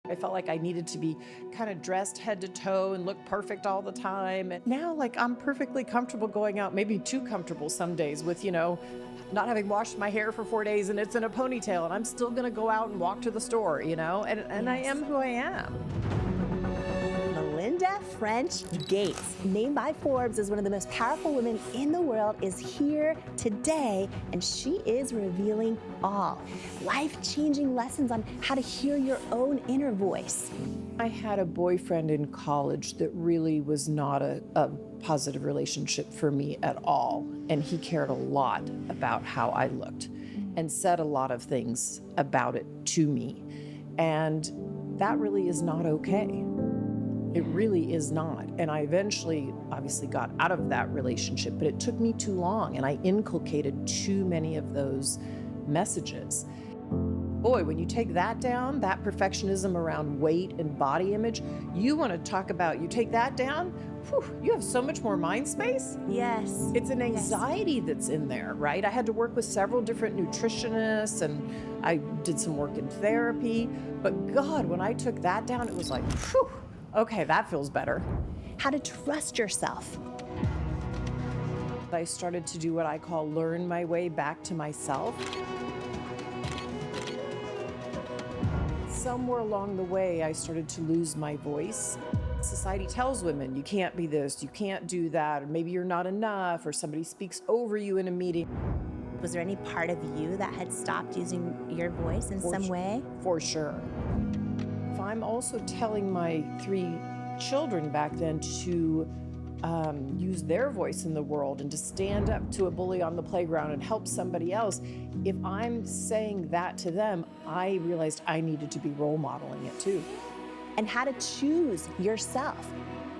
I felt like I needed to be kind of dressed head to toe and look perfect all the time. And now, like, I'm perfectly comfortable going out, maybe too comfortable some days with, not having washed my hair for 4 days and it's in a ponytail, and I'm still gonna go out and walk to the store, and Yes. I am who I am. Melinda French Gates, named by Forbes as one of the most powerful women in the world, is here today, and she is revealing all life-changing lessons on how to hear your own inner voice. I had a boyfriend in college that really was not a positive relationship for me at all, and he cared a lot about how I looked and said a lot of things about it to me, and that really is not okay. It really is not. And I eventually, obviously, got out of that relationship, but it took me too long, and I inculcated too many of those messages. Boy, when you take that down, that perfectionism around weight and body image, you want to talk about, you take that down, you have so much more mind space. Yes. It's an anxiety that's in there, right? I had to work with several different nutritionists, and I did some work in therapy. But God, when I took that down, it was like, okay, that feels better. How to trust yourself. I started to do what I call learn my way back to myself. Somewhere along the way, I started to lose my voice. Society tells women, you can't be this, you can't do that, or maybe you're not enough, or somebody speaks over you in a meeting. Was there any part of you that had stopped using your voice in some way? For sure. If I'm also telling my 3 children back then to use their voice in the world and to stand up to a bully on the playground and help somebody else, if I'm saying that to them, I realized I needed to be role modeling it too. And how to choose yourself.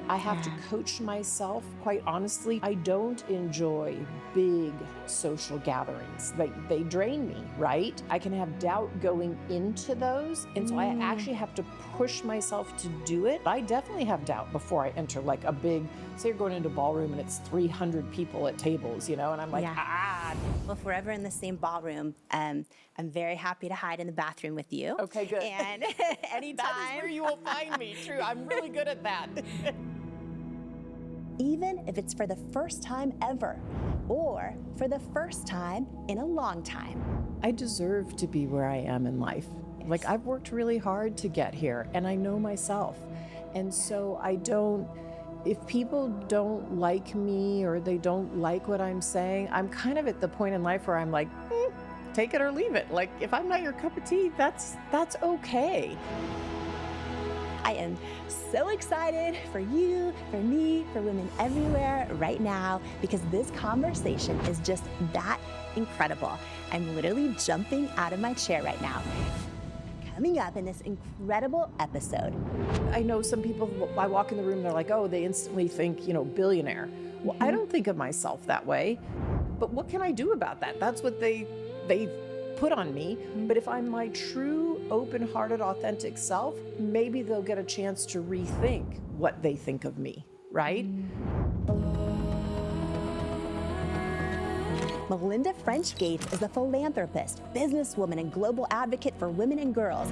I have to coach myself. Quite honestly, I don't enjoy big social gatherings. They drain me, right? I can have doubt going into those, and so I actually have to push myself to do it. I definitely have doubt before I enter like a big, say you're going into a ballroom and it's 300 people at tables, and I'm like, Well, if we're ever in the same ballroom, I'm very happy to hide in the bathroom with you. Okay, good. And anytime. That is where you will find me, true. I'm really good at that. Even if it's for the first time ever, or for the first time in a long time. I deserve to be where I am in life. Like, I've worked really hard to get here, and I know myself. And so if people don't like me or they don't like what I'm saying, I'm kind of at the point in life where I'm like, take it or leave it. Like, if I'm not your cup of tea, that's okay. I am so excited for you, for me, for women everywhere right now, because this conversation is just that incredible. I'm literally jumping out of my chair right now. Coming up in this incredible episode. I know some people, I walk in the room, they're like, oh, they instantly think, billionaire. Well, I don't think of myself that way, but what can I do about that? That's what they put on me. But if I'm my true, open-hearted, authentic self, maybe they'll get a chance to rethink what they think of me, right? Melinda French Gates is a philanthropist, businesswoman, and global advocate for women and girls.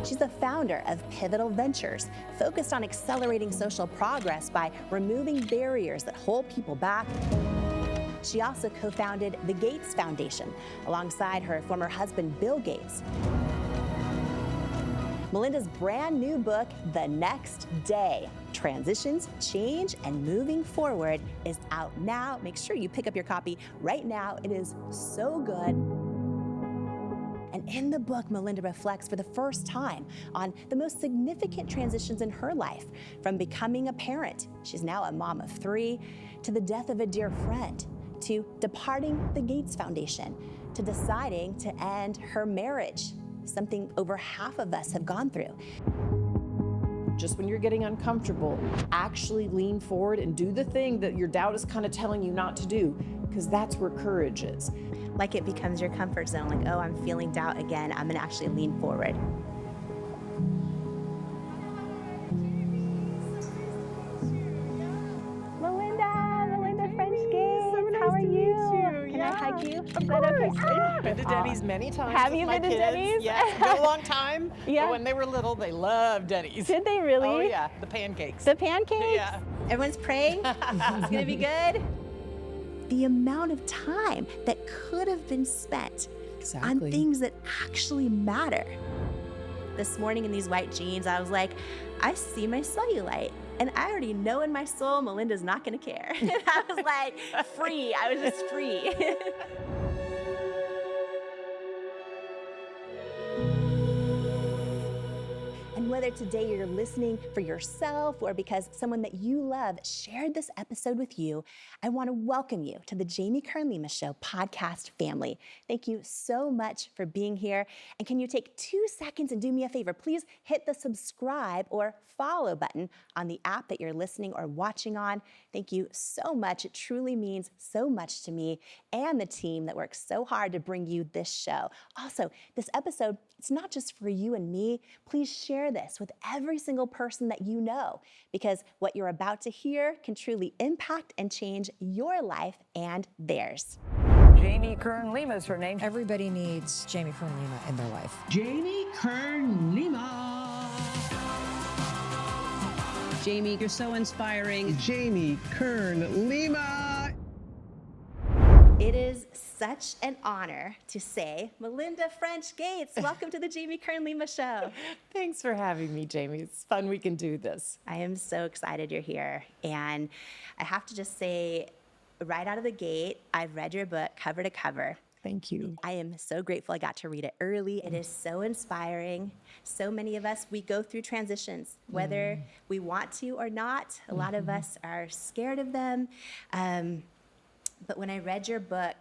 She's the founder of Pivotal Ventures, focused on accelerating social progress by removing barriers that hold people back. She also co-founded the Gates Foundation alongside her former husband, Bill Gates. Melinda's brand new book, The Next Day, Transitions, Change, and Moving Forward, is out now. Make sure you pick up your copy right now. It is so good. And in the book, Melinda reflects for the first time on the most significant transitions in her life, from becoming a parent, she's now a mom of 3, to the death of a dear friend, to departing the Gates Foundation, to deciding to end her marriage, something over half of us have gone through. Just when you're getting uncomfortable, actually lean forward and do the thing that your doubt is kind of telling you not to do, because that's where courage is. Like it becomes your comfort zone, like, oh, I'm feeling doubt again, I'm gonna actually lean forward. Melinda French Gates, how are you? Can I hug invite you? Is that okay? Been to Denny's many times. Have with you my been to kids. Denny's? Yes, it's been a long time. Yeah. But when they were little, they loved Denny's. Did they really? Oh yeah, the pancakes. The pancakes? Yeah. Everyone's praying? It's gonna be good? The amount of time that could have been spent on things that actually matter. This morning in these white jeans, I was like, I see my cellulite. And I already know in my soul, Melinda's not gonna care. And I was like, free. I was just free. And whether today you're listening for yourself or because someone that you love shared this episode with you, I want to welcome you to the Jamie Kern Lima Show podcast family. Thank you so much for being here. And can you take 2 seconds and do me a favor? Please hit the subscribe or follow button on the app that you're listening or watching on. Thank you so much. It truly means so much to me and the team that works so hard to bring you this show. Also, this episode, it's not just for you and me. Please share this with every single person that you know, because what you're about to hear can truly impact and change your life and theirs. Jamie Kern Lima is her name. Everybody needs Jamie Kern Lima in their life. Jamie Kern Lima. Jamie, you're so inspiring. Jamie Kern Lima. It is such an honor to say, Melinda French Gates, welcome to the Jamie Kern Lima Show. Thanks for having me, Jamie. It's fun we can do this. I am so excited you're here. And I have to just say, right out of the gate, I've read your book cover to cover. Thank you. I am so grateful I got to read it early. It is so inspiring. So many of us, we go through transitions, whether we want to or not. A lot of us are scared of them. But when I read your book,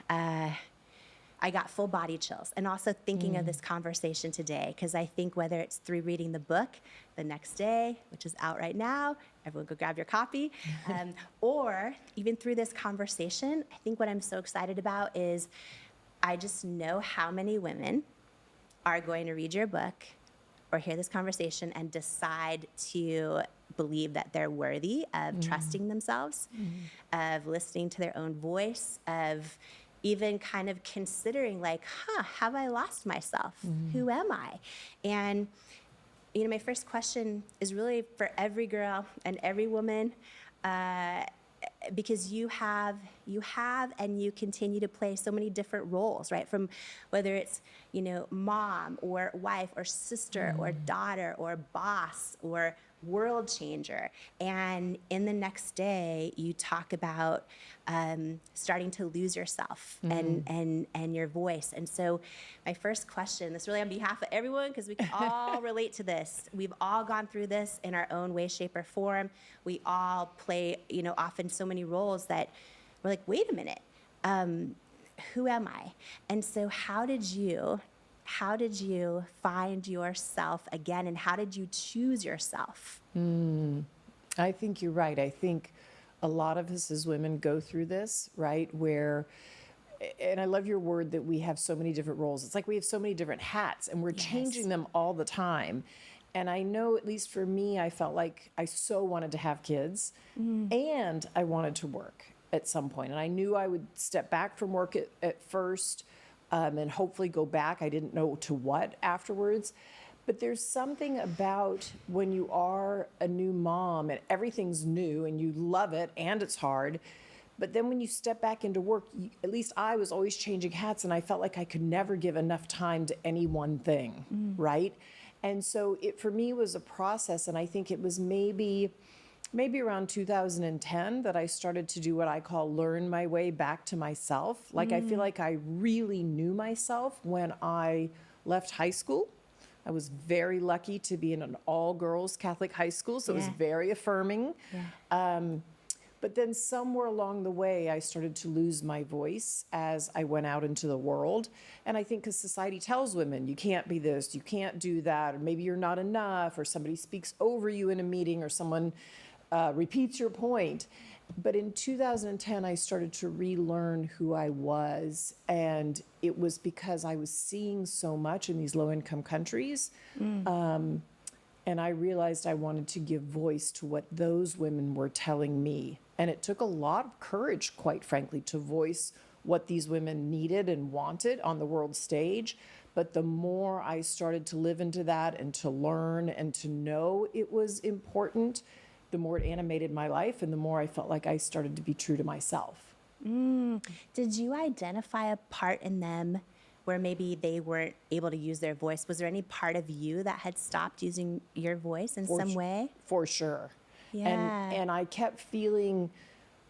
I got full body chills. And also thinking of this conversation today, because I think whether it's through reading the book the next day, which is out right now, everyone go grab your copy, or even through this conversation, I think what I'm so excited about is I just know how many women are going to read your book or hear this conversation and decide to believe that they're worthy of trusting themselves, of listening to their own voice, of even kind of considering like, have I lost myself? Who am I? And, you know, my first question is really for every girl and every woman, because you have and you continue to play so many different roles, right? From whether it's, you know, mom or wife or sister or daughter or boss or world changer. And in the next day, you talk about starting to lose yourself and your voice. And so my first question, this really on behalf of everyone, because we can all relate to this. We've all gone through this in our own way, shape, or form. We all play, you know, often so many roles that we're like, wait a minute, who am I? And so how did you find yourself again, and how did you choose yourself? I think you're right. I think a lot of us as women go through this, right? Where, and I love your word that we have so many different roles. It's like we have so many different hats and we're changing them all the time. And I know, at least for me, I felt like I so wanted to have kids and I wanted to work at some point. And I knew I would step back from work at first and hopefully go back. I didn't know to what afterwards. But there's something about when you are a new mom and everything's new and you love it and it's hard. But then when you step back into work, at least I was always changing hats and I felt like I could never give enough time to any one thing, right? And so it, for me, was a process. And I think it was maybe around 2010 that I started to do what I call learn my way back to myself. Like I feel like I really knew myself when I left high school. I was very lucky to be in an all-girls Catholic high school, so it was very affirming. But then somewhere along the way, I started to lose my voice as I went out into the world. And I think because society tells women, you can't be this, you can't do that, or maybe you're not enough, or somebody speaks over you in a meeting, or someone repeats your point. But in 2010, I started to relearn who I was. And it was because I was seeing so much in these low-income countries. And I realized I wanted to give voice to what those women were telling me. And it took a lot of courage, quite frankly, to voice what these women needed and wanted on the world stage. But the more I started to live into that and to learn and to know it was important, the more it animated my life and the more I felt like I started to be true to myself. Did you identify a part in them where maybe they weren't able to use their voice? Was there any part of you that had stopped using your voice in some way? For sure. Yeah. And I kept feeling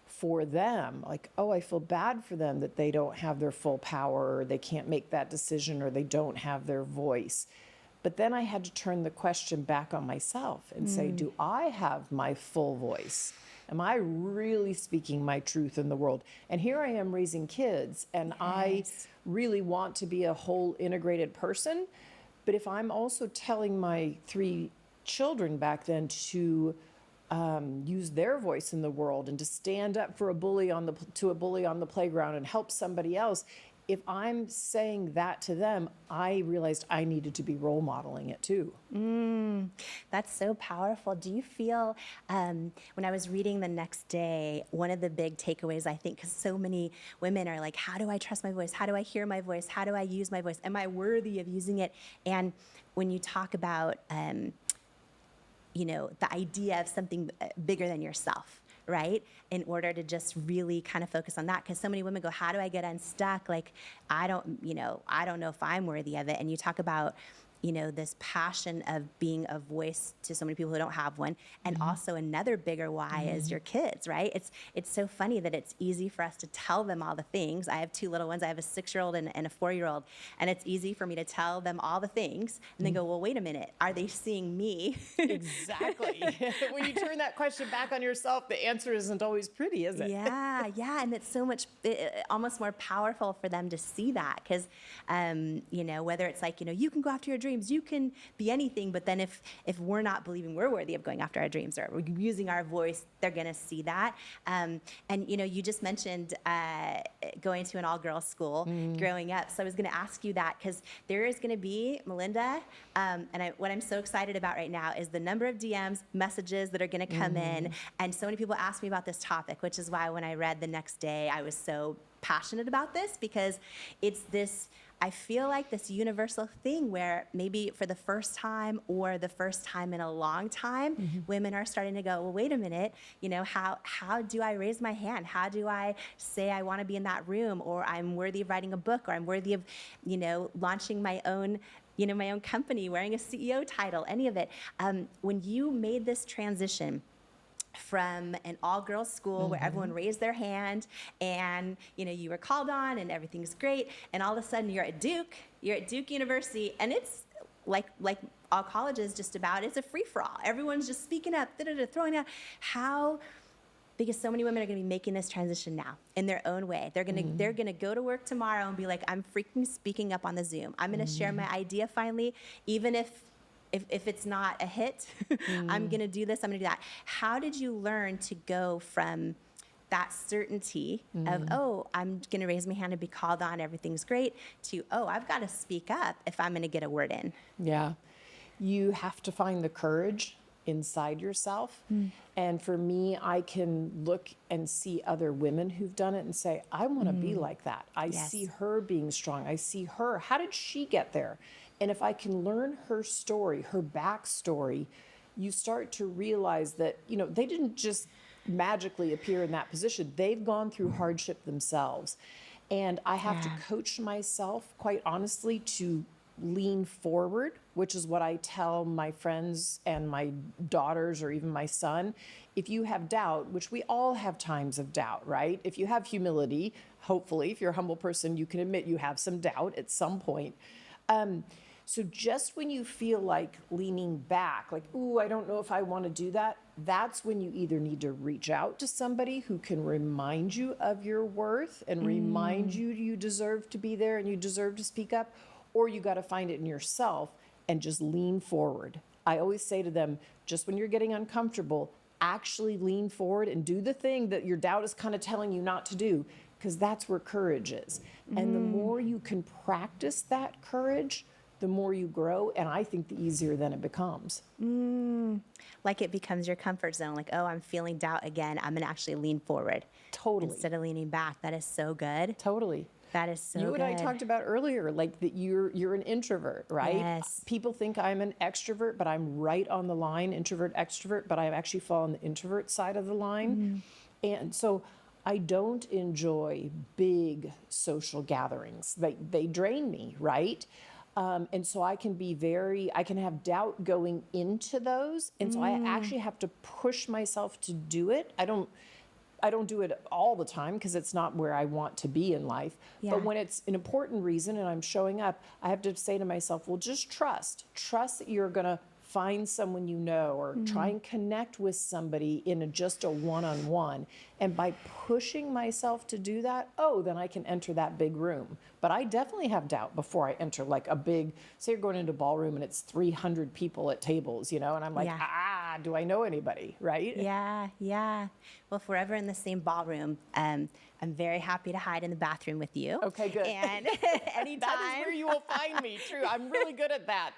for them, like, oh, I feel bad for them that they don't have their full power or they can't make that decision or they don't have their voice. But then I had to turn the question back on myself and say, do I have my full voice? Am I really speaking my truth in the world? And here I am raising kids, and I really want to be a whole integrated person. But if I'm also telling my 3 children back then to use their voice in the world and to stand up for a bully on the playground and help somebody else, if I'm saying that to them, I realized I needed to be role modeling it too. That's so powerful. Do you feel, when I was reading the next day, one of the big takeaways, I think, because so many women are like, how do I trust my voice? How do I hear my voice? How do I use my voice? Am I worthy of using it? And when you talk about, the idea of something bigger than yourself, right? In order to just really kind of focus on that. Because so many women go, how do I get unstuck? Like, I don't know if I'm worthy of it. And you talk about, this passion of being a voice to so many people who don't have one. And also another bigger why is your kids, right? It's so funny that it's easy for us to tell them all the things. I have 2 little ones. I have a 6-year-old and a 4-year-old. And it's easy for me to tell them all the things and then go, well, wait a minute. Are they seeing me? Exactly. When you turn that question back on yourself, the answer isn't always pretty, is it? Yeah. And it's so much, almost more powerful for them to see that. Because, whether it's like, you can go after your dreams, you can be anything. But then if we're not believing we're worthy of going after our dreams or we're using our voice, they're going to see that. And, you just mentioned going to an all-girls school growing up. So I was going to ask you that because there is going to be, Melinda, what I'm so excited about right now is the number of DMs, messages that are going to come in. And so many people ask me about this topic, which is why when I read the next day, I was so passionate about this because it's this, I feel like this universal thing where maybe for the first time or the first time in a long time, women are starting to go, well, wait a minute, how do I raise my hand? How do I say I want to be in that room, or I'm worthy of writing a book, or I'm worthy of, launching my own my own company, wearing a CEO title, any of it. When you made this transition from an all-girls school where everyone raised their hand and you were called on and everything's great, and all of a sudden you're at Duke University, and it's like all colleges just about, it's a free-for-all. Everyone's just speaking up, throwing out. How? Because so many women are going to be making this transition now in their own way. They're going to go to work tomorrow and be like, I'm freaking speaking up on the Zoom. I'm going to share my idea finally, even if it's not a hit. I'm going to do this, I'm going to do that. How did you learn to go from that certainty of, oh, I'm going to raise my hand and be called on, everything's great, to, oh, I've got to speak up if I'm going to get a word in? Yeah. You have to find the courage inside yourself. And for me, I can look and see other women who've done it and say, I want to be like that. I see her being strong. I see her. How did she get there? And if I can learn her story, her backstory, you start to realize that, they didn't just magically appear in that position. They've gone through hardship themselves. And I have to coach myself, quite honestly, to lean forward, which is what I tell my friends and my daughters or even my son. If you have doubt, which we all have times of doubt, right? If you have humility, hopefully, if you're a humble person, you can admit you have some doubt at some point. So just when you feel like leaning back, like, ooh, I don't know if I want to do that, that's when you either need to reach out to somebody who can remind you of your worth and remind you deserve to be there and you deserve to speak up, or you got to find it in yourself and just lean forward. I always say to them, just when you're getting uncomfortable, actually lean forward and do the thing that your doubt is kind of telling you not to do, because that's where courage is. And the more you can practice that courage, the more you grow, and I think the easier then it becomes. Like it becomes your comfort zone. Like, oh, I'm feeling doubt again. I'm going to actually lean forward. Totally. Instead of leaning back. That is so good. Totally. That is so You good. and I talked about earlier, like that you're an introvert, right? Yes. People think I'm an extrovert, but I'm right on the line, introvert, extrovert, but I actually fall on the introvert side of the line. And so I don't enjoy big social gatherings. They drain me, right? And so I can have doubt going into those. And so I actually have to push myself to do it. I don't do it all the time because it's not where I want to be in life. Yeah. But when it's an important reason and I'm showing up, I have to say to myself, well, just trust that you're going to find someone you know, or try and connect with somebody in just a one-on-one. And by pushing myself to do that, then I can enter that big room. But I definitely have doubt before I enter like a big, say you're going into a ballroom and it's 300 people at tables, and I'm like, do I know anybody, right? Yeah. Well, if we're ever in the same ballroom, I'm very happy to hide in the bathroom with you. Okay, good. And anytime. That is where you will find me, true. I'm really good at that.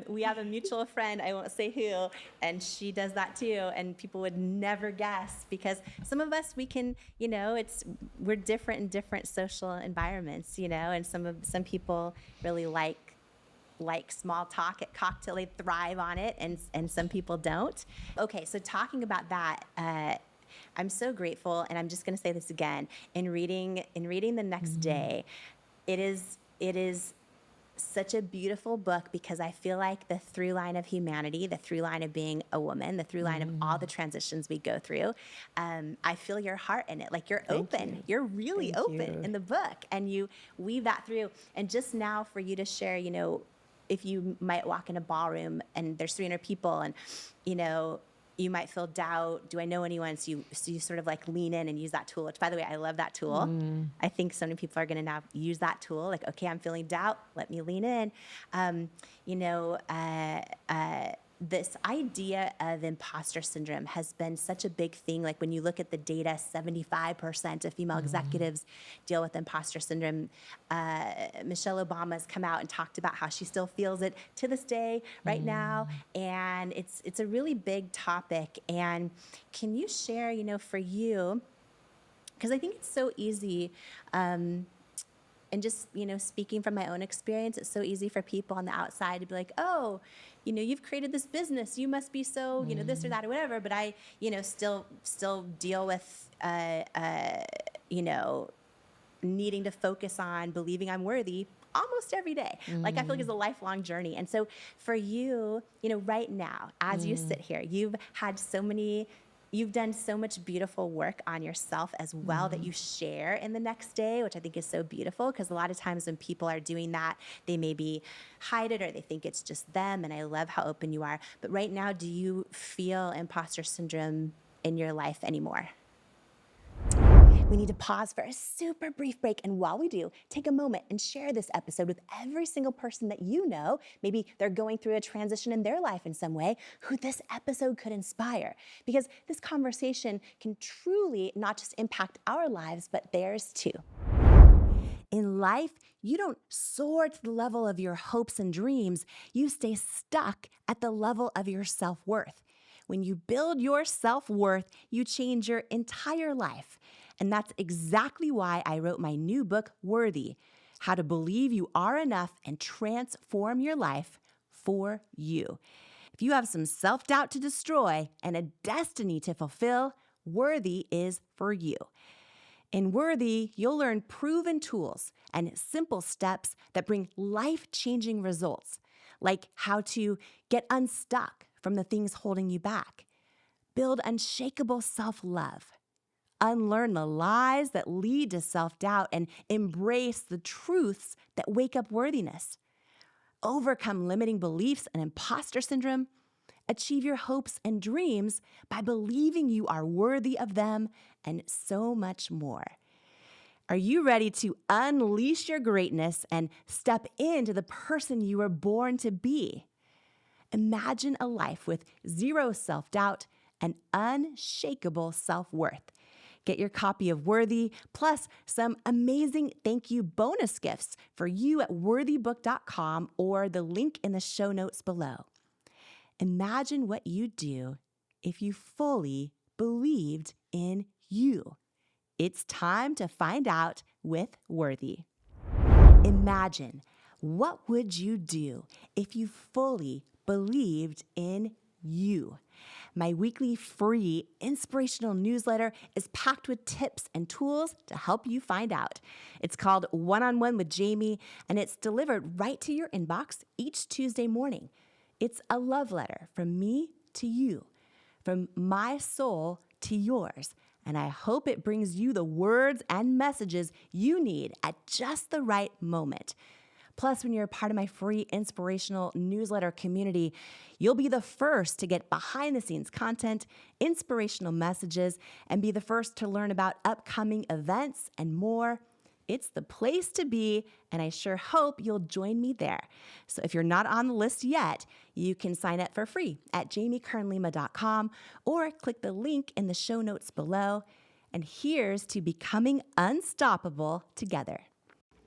We have a mutual friend, I won't say who, and she does that too. And people would never guess, because some of us, we can, we're different in different social environments, and some people really like small talk at cocktail, they thrive on it, and some people don't. Okay, so talking about that, I'm so grateful, and I'm just going to say this again. In reading The Next Day, it is such a beautiful book, because I feel like the through line of humanity, the through line of being a woman, the through line of all the transitions we go through, I feel your heart in it. Like you're open. You're really open in the book, and you weave that through. And just now for you to share, if you might walk in a ballroom and there's 300 people, and you might feel doubt. Do I know anyone? So you sort of like lean in and use that tool, which, by the way, I love that tool. I think so many people are going to now use that tool. Like, okay, I'm feeling doubt. Let me lean in. This idea of imposter syndrome has been such a big thing. Like when you look at the data, 75% of female executives deal with imposter syndrome. Michelle Obama's come out and talked about how she still feels it to this day right now. And it's a really big topic. And can you share, for you, because I think it's so easy, and just, speaking from my own experience, it's so easy for people on the outside to be like, oh, you've created this business, you must be so, this or that or whatever. But I, still deal with, needing to focus on believing I'm worthy almost every day. Like I feel like it's a lifelong journey. And so for you, right now, as you sit here, you've done so much beautiful work on yourself as well that you share in The Next Day, which I think is so beautiful, because a lot of times when people are doing that, they maybe hide it or they think it's just them. And I love how open you are. But right now, do you feel imposter syndrome in your life anymore? We need to pause for a super brief break. And while we do, take a moment and share this episode with every single person that you know. Maybe they're going through a transition in their life in some way, who this episode could inspire. Because this conversation can truly not just impact our lives, but theirs too. In life, you don't soar to the level of your hopes and dreams. You stay stuck at the level of your self-worth. When you build your self-worth, you change your entire life. And that's exactly why I wrote my new book, Worthy: How to Believe You Are Enough and Transform Your Life for You. If you have some self-doubt to destroy and a destiny to fulfill, Worthy is for you. In Worthy, you'll learn proven tools and simple steps that bring life-changing results, like how to get unstuck from the things holding you back, build unshakable self-love, unlearn the lies that lead to self-doubt, and embrace the truths that wake up worthiness, overcome limiting beliefs and imposter syndrome, achieve your hopes and dreams by believing you are worthy of them, and so much more. Are you ready to unleash your greatness and step into the person you were born to be? Imagine a life with zero self-doubt and unshakable self-worth. Get your copy of Worthy, plus some amazing thank you bonus gifts for you at worthybook.com or the link in the show notes below. Imagine what you'd do if you fully believed in you. It's time to find out with Worthy. Imagine, what would you do if you fully believed in you? My weekly free inspirational newsletter is packed with tips and tools to help you find out. It's called One-on-One with Jamie, and it's delivered right to your inbox each Tuesday morning. It's a love letter from me to you, from my soul to yours. And I hope it brings you the words and messages you need at just the right moment. Plus, when you're a part of my free inspirational newsletter community, you'll be the first to get behind-the-scenes content, inspirational messages, and be the first to learn about upcoming events and more. It's the place to be, and I sure hope you'll join me there. So if you're not on the list yet, you can sign up for free at jamiekernlima.com or click the link in the show notes below. And here's to becoming unstoppable together.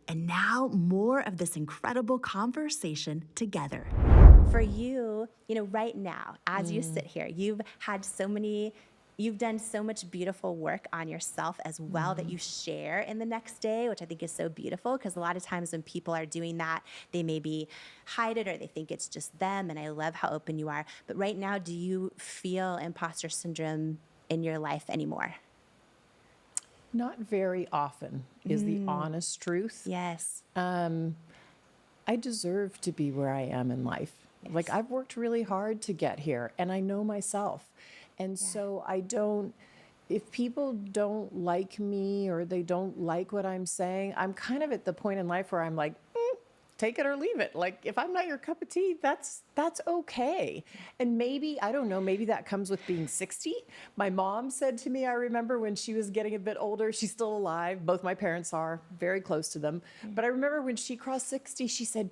And now more of this incredible conversation together. For you, right now, as you sit here, you've done so much beautiful work on yourself as well that you share in the next day, which I think is so beautiful, because a lot of times when people are doing that, they maybe hide it or they think it's just them. And I love how open you are. But right now, do you feel imposter syndrome in your life anymore? Not very often is the honest truth. Yes. I deserve to be where I am in life. Yes. Like, I've worked really hard to get here, and I know myself. And so if people don't like me or they don't like what I'm saying, I'm kind of at the point in life where I'm like, take it or leave it. Like, if I'm not your cup of tea, that's okay. And maybe, I don't know, maybe that comes with being 60. My mom said to me, I remember when she was getting a bit older, she's still alive. Both my parents are very close to them. But I remember when she crossed 60, she said,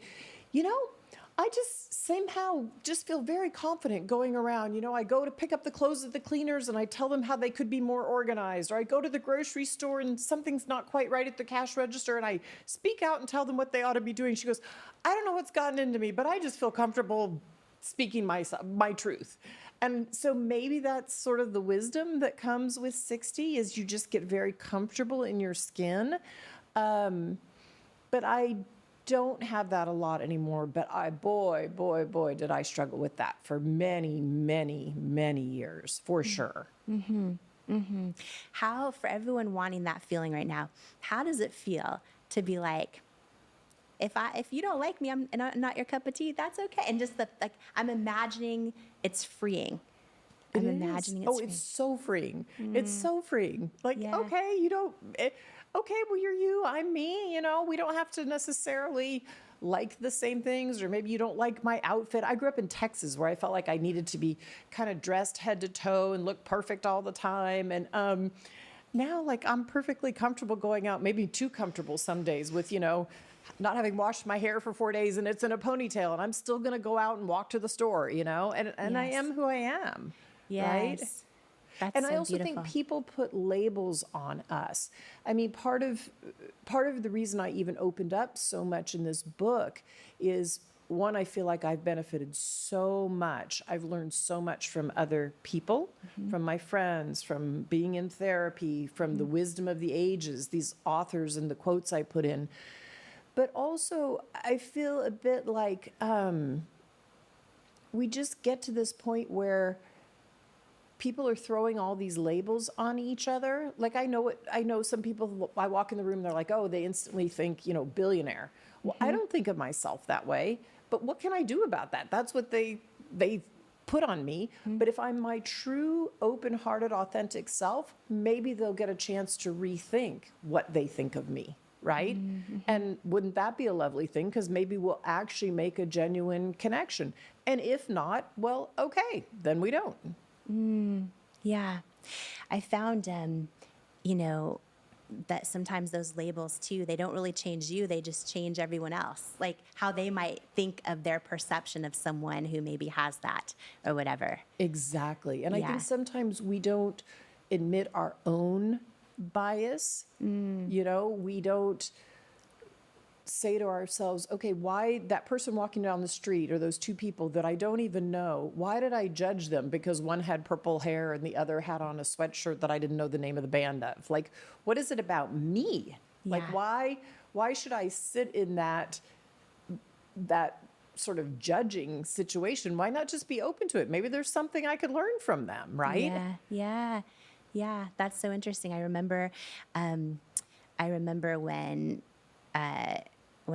I just somehow just feel very confident going around. I go to pick up the clothes of the cleaners and I tell them how they could be more organized. Or I go to the grocery store and something's not quite right at the cash register and I speak out and tell them what they ought to be doing. She goes, I don't know what's gotten into me, but I just feel comfortable speaking my truth. And so maybe that's sort of the wisdom that comes with 60 is you just get very comfortable in your skin. But I don't have that a lot anymore, but boy, did I struggle with that for many, many, many years, for sure. Mm-hmm. Mm-hmm. How, for everyone wanting that feeling right now, how does it feel to be like, if you don't like me, I'm not your cup of tea, that's okay. And just I'm imagining it's freeing. I'm imagining it's freeing. It's so freeing. It's so freeing. Like, okay, okay, well, you're you, I'm me, we don't have to necessarily like the same things, or maybe you don't like my outfit. I grew up in Texas where I felt like I needed to be kind of dressed head to toe and look perfect all the time. And now, I'm perfectly comfortable going out, maybe too comfortable some days with, not having washed my hair for 4 days and it's in a ponytail and I'm still going to go out and walk to the store, and I am who I am. Yes. Right? That's and so I also beautiful. think people put labels on us. I mean, part of the reason I even opened up so much in this book is, one, I feel like I've benefited so much. I've learned so much from other people, from my friends, from being in therapy, from the wisdom of the ages, these authors and the quotes I put in. But also, I feel a bit like we just get to this point where people are throwing all these labels on each other. Like, I know some people, I walk in the room, they're like, oh, they instantly think, billionaire. Well, I don't think of myself that way, but what can I do about that? That's what they put on me. But if I'm my true, open-hearted, authentic self, maybe they'll get a chance to rethink what they think of me, right? And wouldn't that be a lovely thing? Because maybe we'll actually make a genuine connection. And if not, well, okay, then we don't. Yeah. I found, that sometimes those labels too, they don't really change you. They just change everyone else. Like how they might think of their perception of someone who maybe has that or whatever. Exactly. And I think sometimes we don't admit our own bias. We don't, say to ourselves, okay, why that person walking down the street or those two people that I don't even know, why did I judge them because one had purple hair and the other had on a sweatshirt that I didn't know the name of the band of? Like, what is it about me? Like, Yeah. why should I sit in that sort of judging situation? Why not just be open to it? Maybe there's something I could learn from them, right? Yeah. That's so interesting. I remember when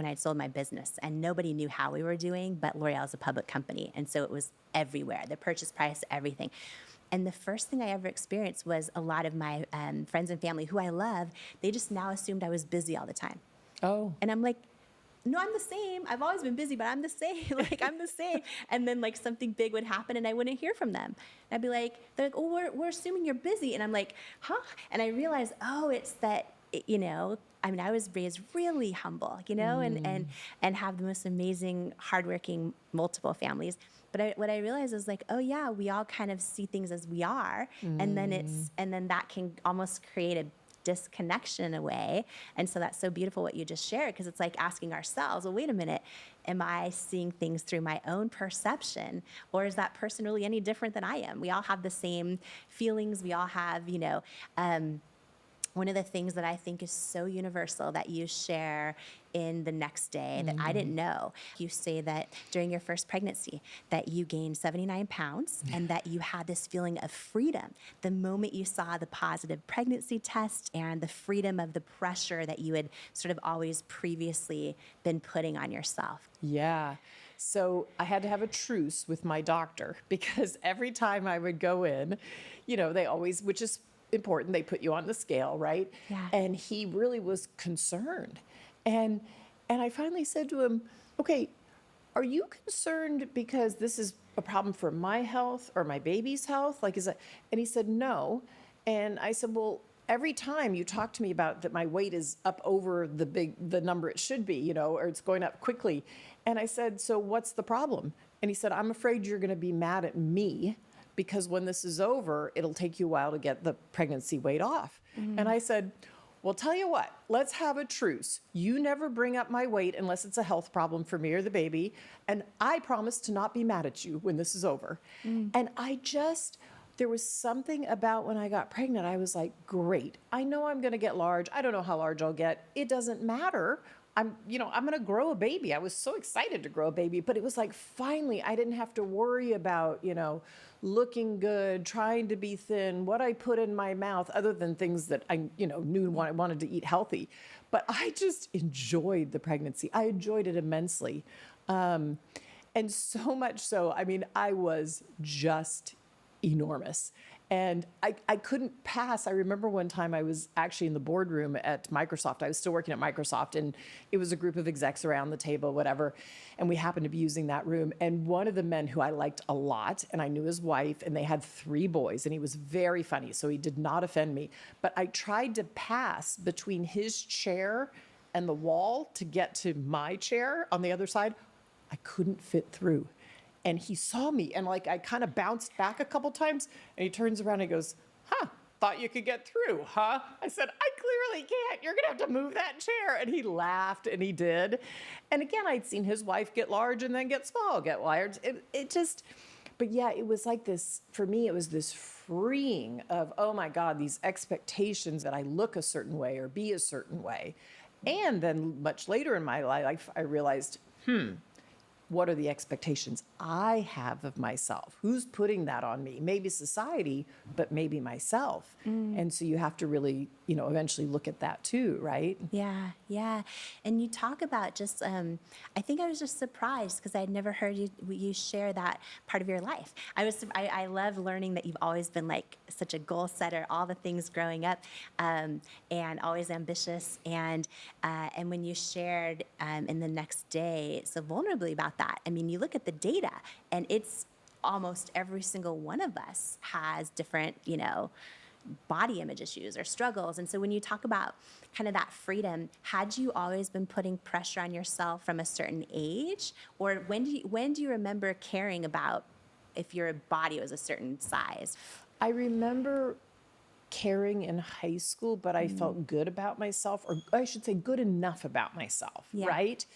I'd sold my business and nobody knew how we were doing, but L'Oreal is a public company. And so it was everywhere, the purchase price, everything. And the first thing I ever experienced was a lot of my friends and family who I love, they just now assumed I was busy all the time. Oh. And I'm like, no, I'm the same. I've always been busy, but I'm the same. Like, I'm the same. And then like something big would happen and I wouldn't hear from them. And I'd be like, they're like, oh, we're assuming you're busy. And I'm like, huh? And I realized, oh, it's that, I mean, I was raised really humble, and have the most amazing, hardworking, multiple families. But what I realized is like, oh yeah, we all kind of see things as we are. And then that can almost create a disconnection in a way. And so that's so beautiful what you just shared, because it's like asking ourselves, well, wait a minute, am I seeing things through my own perception, or is that person really any different than I am? We all have the same feelings. We all have, one of the things that I think is so universal that you share in The Next Day that I didn't know, you say that during your first pregnancy that you gained 79 pounds and that you had this feeling of freedom the moment you saw the positive pregnancy test and the freedom of the pressure that you had sort of always previously been putting on yourself. Yeah. So I had to have a truce with my doctor because every time I would go in, they always, which is important, they put you on the scale, right? Yeah. And he really was concerned. And I finally said to him, okay, are you concerned because this is a problem for my health or my baby's health? Like, is it? And he said, no. And I said, well, every time you talk to me about that my weight is up over the number it should be, or it's going up quickly. And I said, so what's the problem? And he said, I'm afraid you're going to be mad at me because when this is over, it'll take you a while to get the pregnancy weight off. And I said, well, tell you what, let's have a truce. You never bring up my weight unless it's a health problem for me or the baby. And I promise to not be mad at you when this is over. And there was something about when I got pregnant, I was like, great. I know I'm going to get large. I don't know how large I'll get. It doesn't matter. I'm going to grow a baby. I was so excited to grow a baby, but it was like, finally, I didn't have to worry about, looking good, trying to be thin, what I put in my mouth, other than things that I, knew I wanted to eat healthy. But I just enjoyed the pregnancy. I enjoyed it immensely. And so much so, I mean, I was just enormous. And I couldn't pass. I remember one time I was actually in the boardroom at Microsoft. I was still working at Microsoft, and it was a group of execs around the table, whatever. And we happened to be using that room. And one of the men who I liked a lot, and I knew his wife, and they had 3 boys, and he was very funny, so he did not offend me. But I tried to pass between his chair and the wall to get to my chair on the other side. I couldn't fit through. And he saw me, and like I kind of bounced back a couple times, and he turns around and he goes, thought you could get through, huh? I said, I clearly can't. You're gonna have to move that chair. And he laughed, and he did. And again, I'd seen his wife get large and then get small, get large. But yeah, it was like this, for me, it was this freeing of, oh my God, these expectations that I look a certain way or be a certain way. And then much later in my life, I realized, what are the expectations I have of myself? Who's putting that on me? Maybe society, but maybe myself. And so you have to really, eventually look at that too, right? Yeah. And you talk about just, I think I was just surprised because I had never heard you share that part of your life. I love learning that you've always been like such a goal setter, all the things growing up, and always ambitious. And when you shared in The Next Day so vulnerably about that, I mean, you look at the data and it's almost every single one of us has different, body image issues or struggles. And so when you talk about kind of that freedom, had you always been putting pressure on yourself from a certain age? Or when do you remember caring about if your body was a certain size? I remember caring in high school, but I felt good about myself, or I should say good enough about myself, right?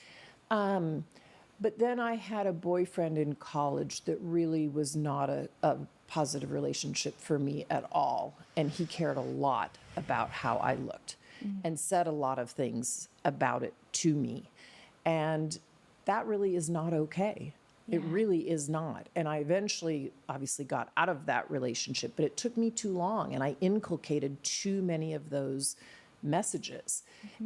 But then I had a boyfriend in college that really was not a positive relationship for me at all. And he cared a lot about how I looked and said a lot of things about it to me. And that really is not okay. It really is not. And I eventually obviously got out of that relationship, but it took me too long, and I inculcated too many of those messages.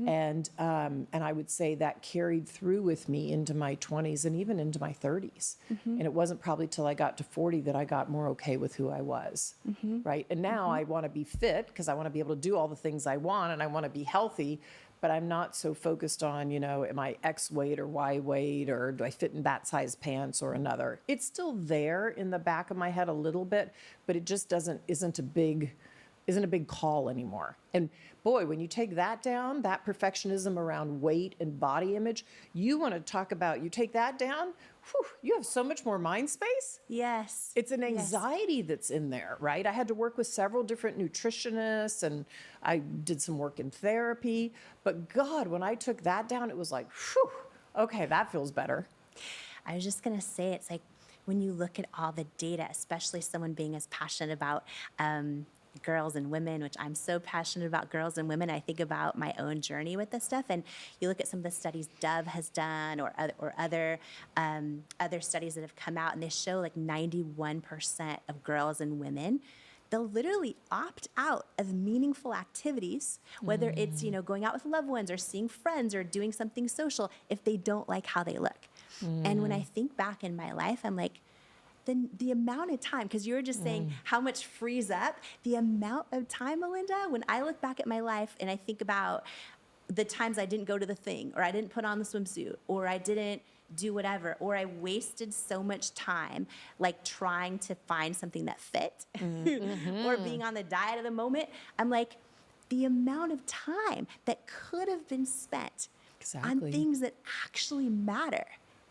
And I would say that carried through with me into my 20s and even into my 30s. And it wasn't probably till I got to 40 that I got more okay with who I was, right? And now I want to be fit because I want to be able to do all the things I want, and I want to be healthy, but I'm not so focused on, am I X weight or Y weight, or do I fit in that size pants or another? It's still there in the back of my head a little bit, but it just isn't a big call anymore. And boy, when you take that down, that perfectionism around weight and body image, you want to talk about, you take that down, you have so much more mind space. Yes. It's an anxiety that's in there, right? I had to work with several different nutritionists, and I did some work in therapy. But God, when I took that down, it was like, okay, that feels better. I was just going to say, it's like when you look at all the data, especially someone being as passionate about girls and women, which I'm so passionate about girls and women. I think about my own journey with this stuff, and you look at some of the studies Dove has done, or other studies that have come out, and they show like 91% of girls and women, they'll literally opt out of meaningful activities, whether it's going out with loved ones or seeing friends or doing something social, if they don't like how they look. And when I think back in my life, I'm like, then the amount of time, because you were just saying how much frees up, the amount of time, Melinda, when I look back at my life and I think about the times I didn't go to the thing, or I didn't put on the swimsuit, or I didn't do whatever, or I wasted so much time like trying to find something that fit, or being on the diet of the moment, I'm like, the amount of time that could have been spent on things that actually matter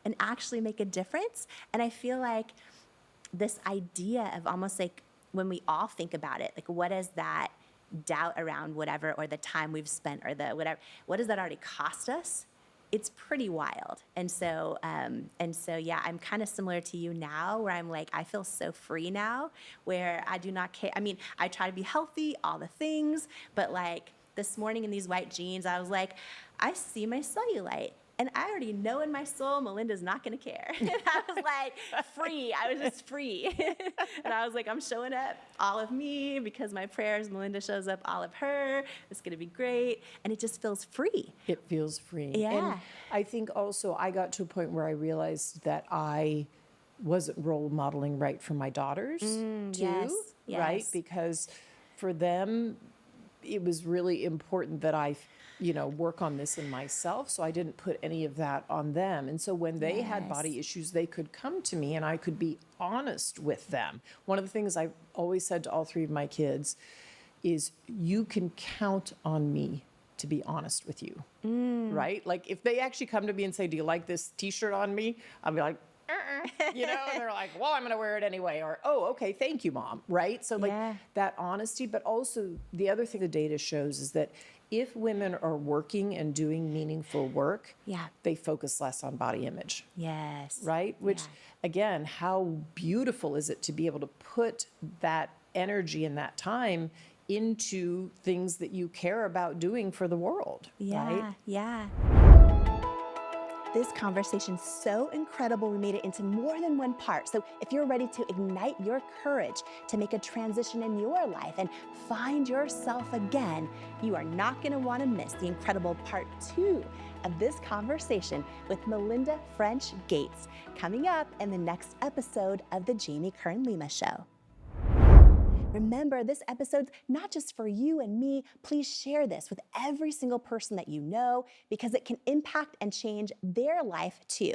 and actually make a difference. And I feel like this idea of almost like, when we all think about it, like, what is that doubt around whatever, or the time we've spent, or the whatever, what does that already cost us? It's pretty wild. And so yeah, I'm kind of similar to you now, where I'm like, I feel so free now, where I do not care. I mean, I try to be healthy, all the things, but like this morning in these white jeans, I was like, I see my cellulite. And I already know in my soul, Melinda's not going to care. And I was like, free. I was just free. And I was like, I'm showing up all of me, because my prayers, Melinda shows up all of her. It's going to be great. And it just feels free. It feels free. Yeah. And I think also I got to a point where I realized that I wasn't role modeling right for my daughters too, yes. right? Because for them, it was really important that I work on this in myself. So I didn't put any of that on them. And so when they had body issues, they could come to me and I could be honest with them. One of the things I've always said to all three of my kids is, you can count on me to be honest with you, right? Like if they actually come to me and say, do you like this t-shirt on me? I'll be like, and they're like, well, I'm going to wear it anyway. Or, oh, okay, thank you, Mom. Right? So like that honesty, but also the other thing the data shows is that if women are working and doing meaningful work, they focus less on body image. Yes. Right? Which, again, how beautiful is it to be able to put that energy and that time into things that you care about doing for the world, right? Yeah. This conversation's so incredible, we made it into more than one part. So if you're ready to ignite your courage to make a transition in your life and find yourself again, you are not going to want to miss the incredible part 2 of this conversation with Melinda French Gates, coming up in the next episode of the Jamie Kern Lima Show. Remember, this episode's not just for you and me. Please share this with every single person that you know, because it can impact and change their life too.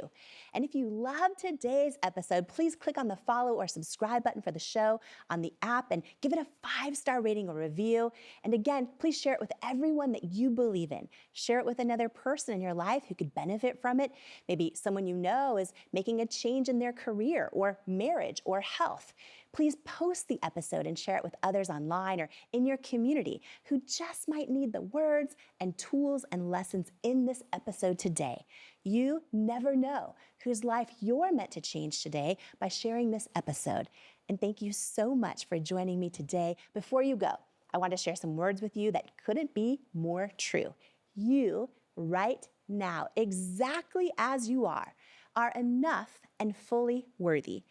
And if you love today's episode, please click on the follow or subscribe button for the show on the app and give it a 5-star rating or review. And again, please share it with everyone that you believe in. Share it with another person in your life who could benefit from it. Maybe someone you know is making a change in their career or marriage or health. Please post the episode and share it with others online or in your community who just might need the words and tools and lessons in this episode today. You never know whose life you're meant to change today by sharing this episode. And thank you so much for joining me today. Before you go, I want to share some words with you that couldn't be more true. You, right now, exactly as you are enough and fully worthy.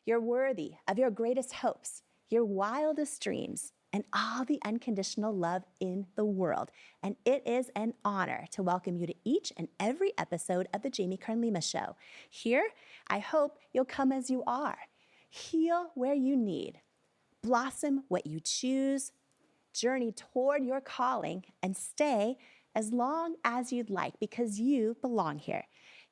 You're worthy of your greatest hopes, your wildest dreams, and all the unconditional love in the world. And it is an honor to welcome you to each and every episode of the Jamie Kern Lima Show. Here, I hope you'll come as you are. Heal where you need. Blossom what you choose. Journey toward your calling and stay as long as you'd like because you belong here.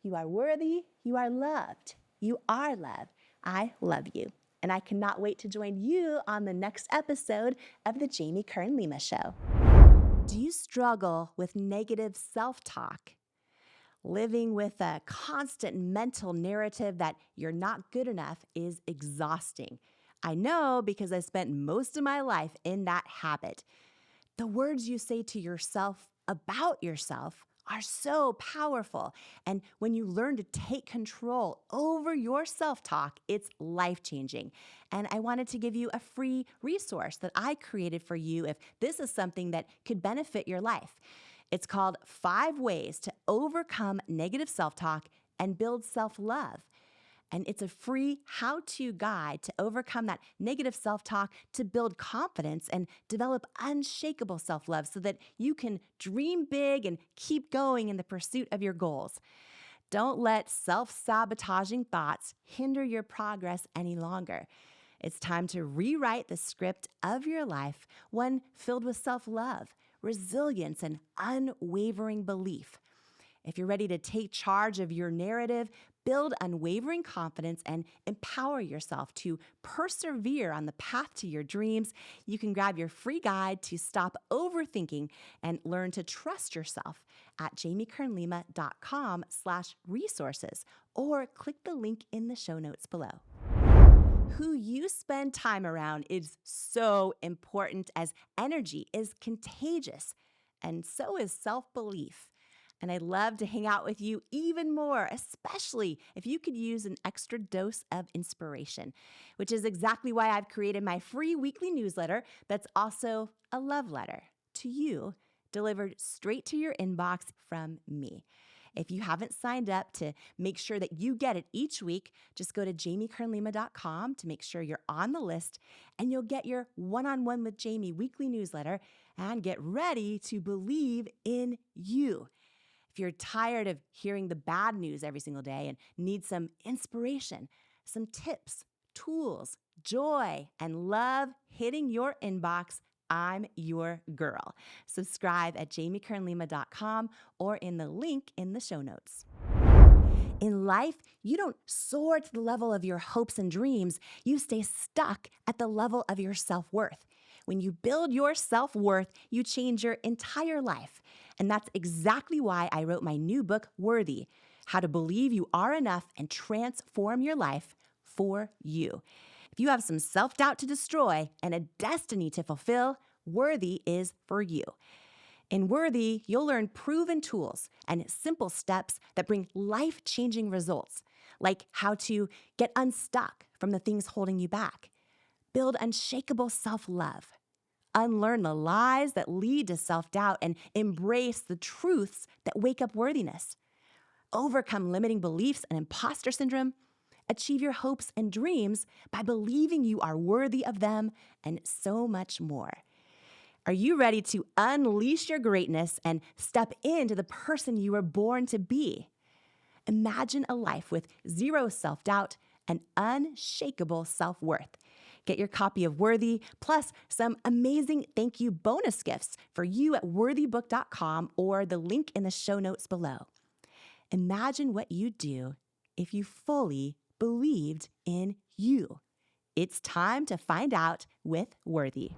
You are worthy. You are loved. You are loved. I love you. And I cannot wait to join you on the next episode of the Jamie Kern Lima Show. Do you struggle with negative self-talk? Living with a constant mental narrative that you're not good enough is exhausting. I know because I spent most of my life in that habit. The words you say to yourself about yourself are so powerful. And when you learn to take control over your self-talk, it's life-changing. And I wanted to give you a free resource that I created for you if this is something that could benefit your life. It's called 5 Ways to Overcome Negative Self-Talk and Build Self-Love. And it's a free how-to guide to overcome that negative self-talk, to build confidence and develop unshakable self-love so that you can dream big and keep going in the pursuit of your goals. Don't let self-sabotaging thoughts hinder your progress any longer. It's time to rewrite the script of your life, one filled with self-love, resilience, and unwavering belief. If you're ready to take charge of your narrative, build unwavering confidence, and empower yourself to persevere on the path to your dreams, you can grab your free guide to stop overthinking and learn to trust yourself at jamiekernlima.com/resources or click the link in the show notes below. Who you spend time around is so important, as energy is contagious, and so is self-belief. And I'd love to hang out with you even more, especially if you could use an extra dose of inspiration, which is exactly why I've created my free weekly newsletter that's also a love letter to you, delivered straight to your inbox from me. If you haven't signed up to make sure that you get it each week, just go to jamiekernlima.com to make sure you're on the list, and you'll get your One-on-One with Jamie weekly newsletter and get ready to believe in you. If you're tired of hearing the bad news every single day and need some inspiration, some tips, tools, joy, and love hitting your inbox, I'm your girl. Subscribe at jamiekernlima.com or in the link in the show notes. In life, you don't soar to the level of your hopes and dreams. You stay stuck at the level of your self-worth. When you build your self-worth, you change your entire life. And that's exactly why I wrote my new book, Worthy: How to Believe You Are Enough and Transform Your Life for You. If you have some self-doubt to destroy and a destiny to fulfill, Worthy is for you. In Worthy, you'll learn proven tools and simple steps that bring life-changing results, like how to get unstuck from the things holding you back, build unshakable self-love, unlearn the lies that lead to self-doubt, and embrace the truths that wake up worthiness, overcome limiting beliefs and imposter syndrome, achieve your hopes and dreams by believing you are worthy of them, and so much more. Are you ready to unleash your greatness and step into the person you were born to be? Imagine a life with zero self-doubt and unshakable self-worth. Get your copy of Worthy, plus some amazing thank you bonus gifts for you at worthybook.com or the link in the show notes below. Imagine what you'd do if you fully believed in you. It's time to find out with Worthy.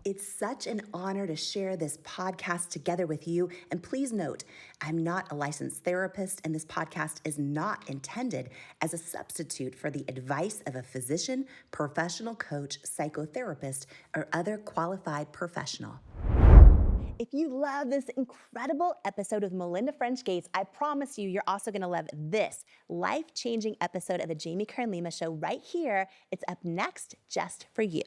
It's such an honor to share this podcast together with you. And please note, I'm not a licensed therapist, and this podcast is not intended as a substitute for the advice of a physician, professional coach, psychotherapist, or other qualified professional. If you love this incredible episode of Melinda French Gates, I promise you, you're also going to love this life-changing episode of the Jamie Kern Lima Show right here. It's up next just for you.